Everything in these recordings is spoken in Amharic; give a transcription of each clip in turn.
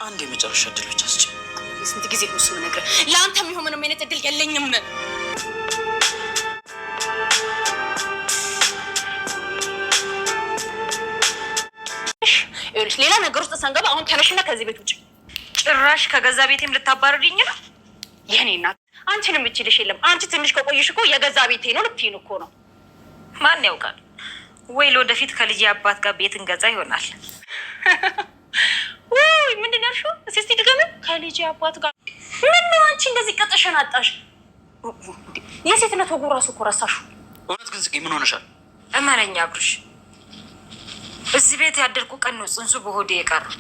አንድ የመጨረሻ እድል ብቻ ስጪ። ስንት ጊዜ ነው እሱ ነገር? ለአንተም ይሁን ምንም አይነት እድል የለኝም። እሺ ሌላ ነገር ውስጥ ሳንገባ አሁን ተነሽና ከዚህ ቤት ውጭ። ጭራሽ ከገዛ ቤቴም ልታባረሪኝ ነው? የኔ እናት አንቺንም እችልሽ የለም። አንቺ ትንሽ ከቆየሽ እኮ የገዛ ቤቴ ነው ልትይን እኮ ነው። ማን ያውቃል? ወይ ለወደፊት ከልጅ አባት ጋር ቤት እንገዛ ይሆናል። ውይ ምንድን ያልሽው? እስኪ ድገሚ። ከልጅ አባት ጋር ምን ነው አንቺ እንደዚህ ቀጥሽን አጣሽ? የሴትነት ወጉ ራሱ እኮ ረሳሽው። እውነት ግን ጽጌ ምን ሆነሻል? እመነኛ አብርሽ፣ እዚህ ቤት ያደርኩ ቀን ነው ጽንሱ በሆዴ የቀረው።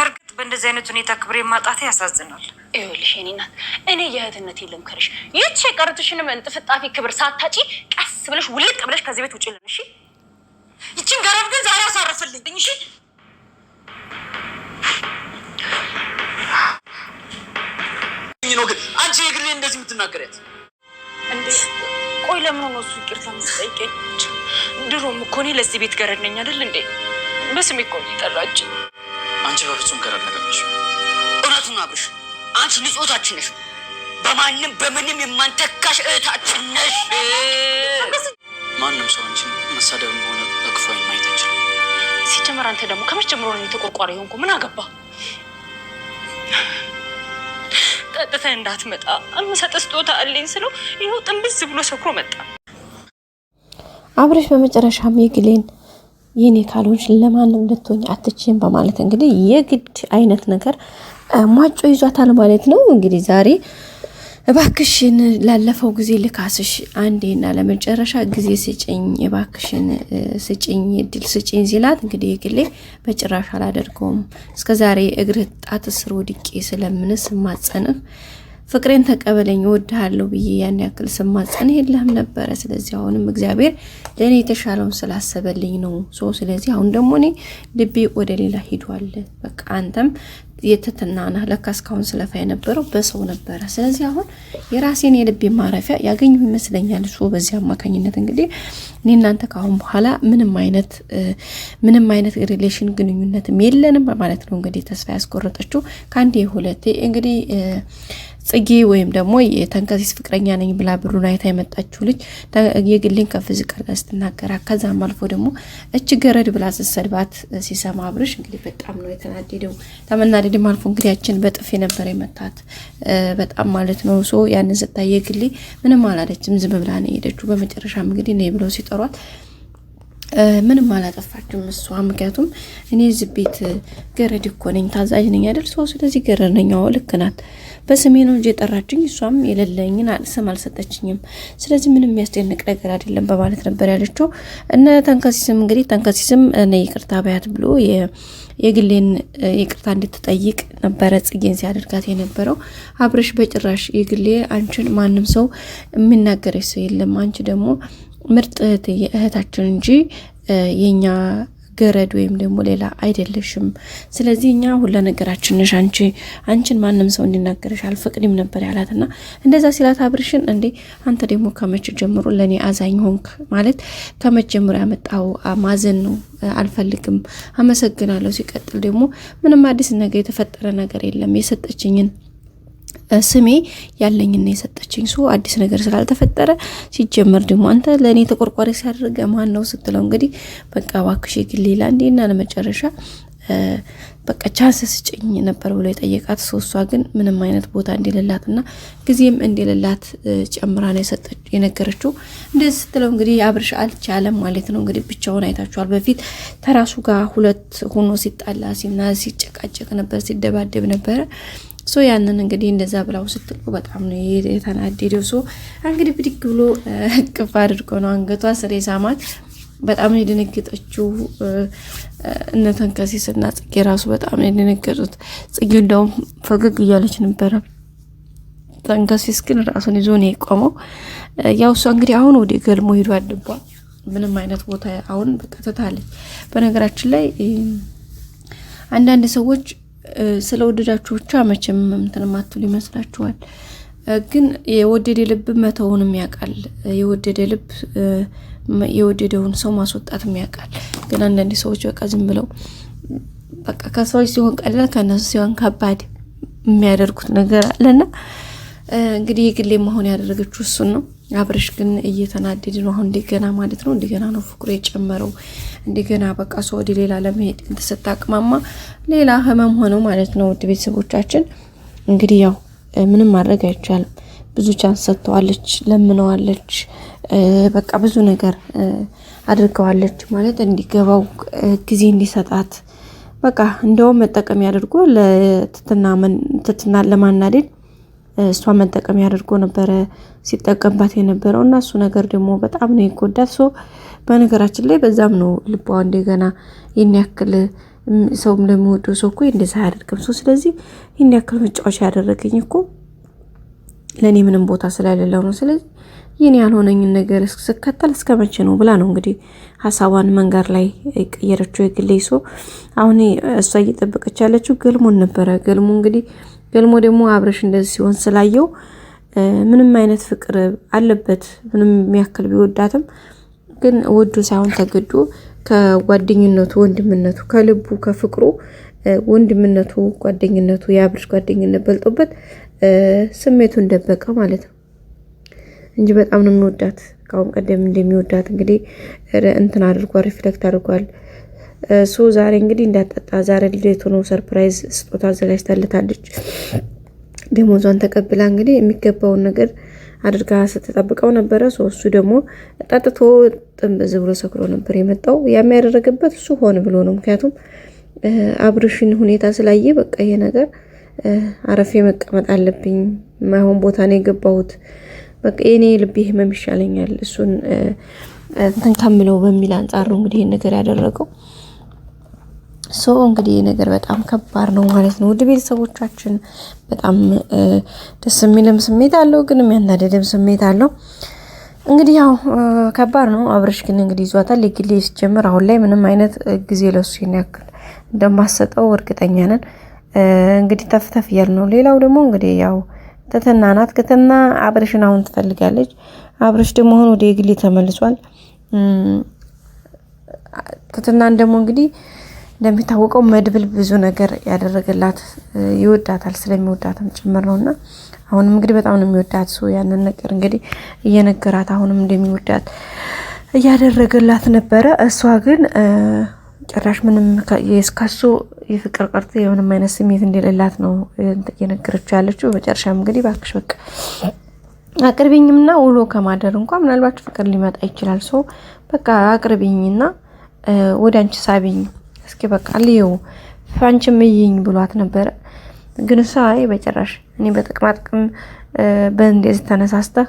እርግጥ በእንደዚህ አይነት ሁኔታ ክብሬ ማጣቴ ያሳዝናል። ይኸውልሽ የኔ እናት፣ እኔ የእህትነት ልምከርሽ፣ ይህች የቀረችሽንም እንጥፍጣፊ ክብር ሳታጪ ቀስ ብለሽ ውልቅ ብለሽ ከዚህ ቤት ውጭልን። እሺ? ይችን ገረድ ግን ዛሬ አሳረፈልኝ። እሺ? ነው ግን አንቺ የግሌ እንደዚህ የምትናገሪያት እንዴ? ቆይ ለምን ነው እሱ ይቅርታ የምትጠይቀኝ? ድሮም እኮ እኔ ለዚህ ቤት ገረድ ነኝ አይደል እንዴ? በስሜ እኮ ይጠራች። አንቺ በፍጹም ገረድ አይደለሽ። እውነቱን አብርሽ፣ አንቺ ንጹህታችን ነሽ። በማንም በምንም የማንተካሽ እህታችን ነሽ። ማንም ሰው አንቺን መሳደብ ሆነ በክፉ ማየት አይችልም። ሲጀመር አንተ ደግሞ ከመቼ ጀምሮ ነው የተቆርቋሪ ሆንኩ? ምን አገባ? ጠጥተህ እንዳትመጣ አልመሰጠ ስጦታ አለኝ ስለው ይኸው ጥንብዝ ብሎ ሰክሮ መጣ። አብርሽ በመጨረሻም የግሌን የኔ ካልሆንሽ ለማንም ልትሆኝ አትችይም በማለት እንግዲህ የግድ አይነት ነገር ሟጮ ይዟታል ማለት ነው። እንግዲህ ዛሬ እባክሽን ላለፈው ጊዜ ልካስሽ አንዴና ለመጨረሻ ጊዜ ስጭኝ፣ እባክሽን ስጭኝ፣ እድል ስጭኝ ሲላት እንግዲህ የግሌ በጭራሽ አላደርገውም፣ እስከዛሬ እግርህ ጣት ስር ወድቄ ስለምን ስማጸንህ ፍቅሬን ተቀበለኝ እወድሃለሁ ብዬ ያን ያክል ስማጸንህ የለህም ነበረ። ስለዚህ አሁንም እግዚአብሔር ለእኔ የተሻለውን ስላሰበልኝ ነው። ስለዚህ አሁን ደግሞ እኔ ልቤ ወደ ሌላ ሂዷል። በቃ አንተም የተተናነህ ለካ እስካሁን ስለፋ የነበረው በሰው ነበረ። ስለዚህ አሁን የራሴን የልቤ ማረፊያ ያገኙ ይመስለኛል። እሱ በዚህ አማካኝነት እንግዲህ እኔ እናንተ ካሁን በኋላ ምንም አይነት ሪሌሽን ግንኙነትም የለንም በማለት ነው እንግዲህ ተስፋ ያስቆረጠችው። ከአንዴ ሁለቴ እንግዲህ ጽጌ ወይም ደግሞ የተንከሲስ ፍቅረኛ ነኝ ብላ ብሩን አይታ የመጣችው ልጅ የግሌን ከፍ ዝቅ አድርጋ ስትናገራ ከዛም አልፎ ደግሞ እች ገረድ ብላ ስትሰድባት ሲሰማ አብርሽ እንግዲህ በጣም ነው የተናደደው። ተመናደድም አልፎ እንግዲህ ያችን በጥፊ ነበር የመታት በጣም ማለት ነው። ያንን ስታይ የግሌ ምንም አላለችም፣ ዝም ብላ ነው የሄደችው። በመጨረሻም እንግዲህ ነይ ብለው ሲጠሯት ምንም አላጠፋችም እሷ። ምክንያቱም እኔ እዚህ ቤት ገረድ እኮ ነኝ፣ ታዛዥ ነኝ አይደል? ስለዚህ ገረድ ነኝ። ልክ ናት። በስሜ ነው እንጂ የጠራችኝ፣ እሷም የሌለኝን ስም አልሰጠችኝም። ስለዚህ ምንም የሚያስደንቅ ነገር አይደለም በማለት ነበር ያለችው። እነ ተንከሲስም እንግዲህ እኔ ይቅርታ በያት ብሎ የግሌን ይቅርታ እንድትጠይቅ ነበረ ጽጌን ሲያደርጋት የነበረው። አብርሽ በጭራሽ የግሌ አንቺን ማንም ሰው የሚናገረሽ ሰው የለም፣ አንቺ ደግሞ ምርጥ እህታችን እንጂ የኛ ገረድ ወይም ደግሞ ሌላ አይደለሽም። ስለዚህ እኛ ሁሉ ነገራችን ነሽ፣ አንቺን ማንም ሰው እንዲናገርሽ አልፈቅድም ነበር ያላትና እንደዛ ሲላት አብርሽን እንዴ አንተ ደግሞ ከመቼ ጀምሮ ለኔ አዛኝ ሆንክ? ማለት ከመቼ ጀምሮ ያመጣው ማዘን ነው? አልፈልግም፣ አመሰግናለሁ። ሲቀጥል ደግሞ ምንም አዲስ ነገር የተፈጠረ ነገር የለም፣ የሰጠችኝን ስሜ ያለኝና የሰጠችኝ አዲስ ነገር ስላልተፈጠረ ሲጀመር ደግሞ አንተ ለኔ ተቆርቋሪ ሲያደርገ ማን ነው ስትለው እንግዲህ በቃ እባክሽ የግሌ ላንዴና ለመጨረሻ በቃ ቻንስ ስጭኝ ነበር ብሎ የጠየቃት። እሷ ግን ምንም አይነት ቦታ እንደሌላትና ጊዜም እንደሌላት ጨምራ ነው የነገረችው። እንደዚህ ስትለው እንግዲህ አብርሽ አልቻለም ማለት ነው። እንግዲህ ብቻውን አይታችኋል። በፊት ተራሱ ጋር ሁለት ሆኖ ሲጣላ ሲጨቃጨቅ ነበር፣ ሲደባደብ ነበረ። ያንን እንግዲህ እንደዛ ብላው ስትሉ በጣም ነው የተናደደው። እንግዲህ ብድግ ብሎ እቅፍ አድርጎ ነው አንገቷ ስር የሳማት። በጣም ነው የደነገጠችው። እነ ተንከሲስና ጽጌ ራሱ በጣም ነው የደነገጡት። ጽጌ እንደውም ፈገግ እያለች ነበረ። ተንከሲስ ግን ራሱን ይዞ ነው የቆመው። እሷ እንግዲህ አሁን ወደ ገልሞ ሄዶ አድቧል። ምንም አይነት ቦታ አሁን በቀጥታለች። በነገራችን ላይ አንዳንድ ሰዎች ስለወደዳችሁ ብቻ መቼም እንትን ማትሉ ይመስላችኋል። ግን የወደደ ልብ መተውንም ያውቃል። የወደደ ልብ የወደደውን ሰው ማስወጣትም ያውቃል። ግን አንዳንድ ሰዎች በቃ ዝም ብለው በቃ ከሰዎች ሲሆን ቀላል ከነሱ ሲሆን ከባድ የሚያደርጉት ነገር አለና እንግዲህ የግሌ መሆን ያደረገችው እሱን ነው። አብርሽ ግን እየተናደደ ነው አሁን እንደገና ማለት ነው። እንደገና ነው ፍቅሩ የጨመረው። እንደገና በቃ ሰው ወደ ሌላ ለመሄድ ተሰጣቅማማ ሌላ ህመም ሆነው ማለት ነው። ውድ ቤተሰቦቻችን እንግዲህ ያው ምንም ማድረግ አይቻልም። ብዙ ቻንስ ሰጥተዋለች፣ ለምነዋለች፣ በቃ ብዙ ነገር አድርገዋለች ማለት እንዲገባው ጊዜ እንዲሰጣት በቃ እንደውም መጠቀም ያድርጎ ለትትና ለማናደድ እሷ መጠቀም ያድርጎ ነበረ ሲጠቀምባት የነበረው እና እሱ ነገር ደግሞ በጣም ነው ይጎዳት። ሶ በነገራችን ላይ በዛም ነው ልቧ እንደገና ይሄን ያክል ሰውም ለሚወደው ሰው እኮ እንደዛ አያደርግም። ሶ ስለዚህ ይሄን ያክል መጫወቻ ያደረገኝ እኮ ለኔ ምንም ቦታ ስለሌለው ነው። ስለዚህ ይሄን ያልሆነኝን ነገር ስከተል እስከመቼ ነው ብላ ነው እንግዲህ ሐሳቧን መንገር ላይ ቀየረችው የግሌ። ሶ አሁን እሷ እየጠበቀች ያለችው ገልሞን ነበረ። ገልሞ እንግዲህ ገልሞ ደግሞ አብርሽ እንደዚህ ሲሆን ስላየው ምንም አይነት ፍቅር አለበት ምንም የሚያክል ቢወዳትም ግን ወዶ ሳይሆን ተገዶ ከጓደኝነቱ ወንድምነቱ ከልቡ ከፍቅሩ ወንድምነቱ ጓደኝነቱ የአብርሽ ጓደኝነት በልጦበት ስሜቱን ደበቀ ማለት ነው እንጂ በጣም ነው የሚወዳት። ካሁን ቀደም እንደሚወዳት እንግዲህ እንትን አድርጓል፣ ሪፍሌክት አድርጓል። ሶ ዛሬ እንግዲህ እንዳጠጣ ዛሬ ልደቱ ነው፣ ሰርፕራይዝ ስጦታ አዘጋጅታለታለች። ደሞዟን ተቀብላ እንግዲህ የሚገባውን ነገር አድርጋ ስትጠብቀው ነበረ። ሶ እሱ ደግሞ ጠጥቶ ጥንብዝ ብሎ ሰክሮ ነበር የመጣው። ያም ያደረገበት እሱ ሆነ ብሎ ነው። ምክንያቱም አብርሽን ሁኔታ ስላየ በቃ ይሄ ነገር አረፌ መቀመጥ አለብኝ፣ ማይሆን ቦታ ነው የገባሁት፣ በቃ የኔ ልቤ ህመም ይሻለኛል እሱን እንትን ከምለው በሚል አንጻር ነው እንግዲህ ይሄን ነገር ያደረገው። ሶ እንግዲህ ነገር በጣም ከባድ ነው ማለት ነው። ውድ ቤተሰቦቻችን በጣም ደስ የሚልም ስሜት አለው፣ ግን የሚያናደድም ስሜት አለው። እንግዲህ ያው ከባድ ነው። አብርሽ ግን እንግዲህ ይዟታል። የግሌ ሲጀምር አሁን ላይ ምንም አይነት ጊዜ ለሱ ያክል እንደማሰጠው እርግጠኛ ነን። እንግዲህ ተፍተፍ እያል ነው። ሌላው ደግሞ እንግዲህ ያው ትትና ናት። ትትና አብርሽን አሁን ትፈልጋለች። አብርሽ ደግሞ አሁን ወደ የግሌ ተመልሷል። ትትናን ደግሞ እንግዲህ እንደሚታወቀው መድብል ብዙ ነገር ያደረገላት ይወዳታል፣ ስለሚወዳትም ጭምር ነውና አሁንም እንግዲህ በጣም ነው የሚወዳት። ሰው ያንን ነገር እንግዲህ እየነገራት አሁንም እንደሚወዳት እያደረገላት ነበረ። እሷ ግን ጭራሽ ምንም የስካሱ የፍቅር ቀርቶ የምንም አይነት ስሜት እንደሌላት ነው እየነገረችው ያለችው። በመጨረሻም እንግዲህ ባክሽ በቃ አቅርቢኝና ውሎ ከማደር እንኳን ምናልባት ፍቅር ሊመጣ ይችላል። ሰው በቃ አቅርቢኝና ወደ አንቺ ሳቢኝ እስኪ በቃ ልየው ፋንቺም ይይኝ ብሏት ነበረ። ግን እሷ በጭራሽ እኔ በጥቅማ ጥቅም በእንደዚህ ተነሳስተህ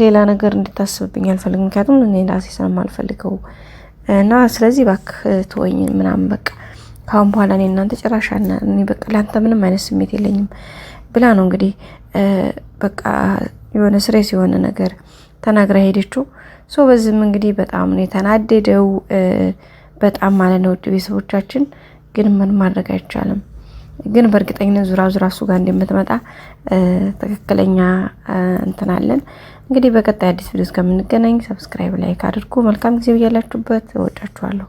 ሌላ ነገር እንድታስብብኝ አልፈልግም፣ ምክንያቱም እኔ ራሴ ስለማልፈልገው እና ስለዚህ እባክህ ተወኝ ምናምን በቃ ካሁን በኋላ እኔ እናንተ ጭራሻና እኔ በቃ ላንተ ምንም አይነት ስሜት የለኝም ብላ ነው እንግዲህ በቃ የሆነ ስሬስ የሆነ ነገር ተናግራ ሄደችው። ሶ በዚህም እንግዲህ በጣም ነው የተናደደው በጣም ማለት ነው። ውድ ቤተሰቦቻችን ግን ምን ማድረግ አይቻልም። ግን በእርግጠኝነት ዙራ እሱ ጋር እንደምትመጣ ትክክለኛ እንትናለን። እንግዲህ በቀጣይ አዲስ ቪዲዮ እስከምንገናኝ ሰብስክራይብ፣ ላይክ አድርጉ። መልካም ጊዜ ብያላችሁበት። እወዳችኋለሁ።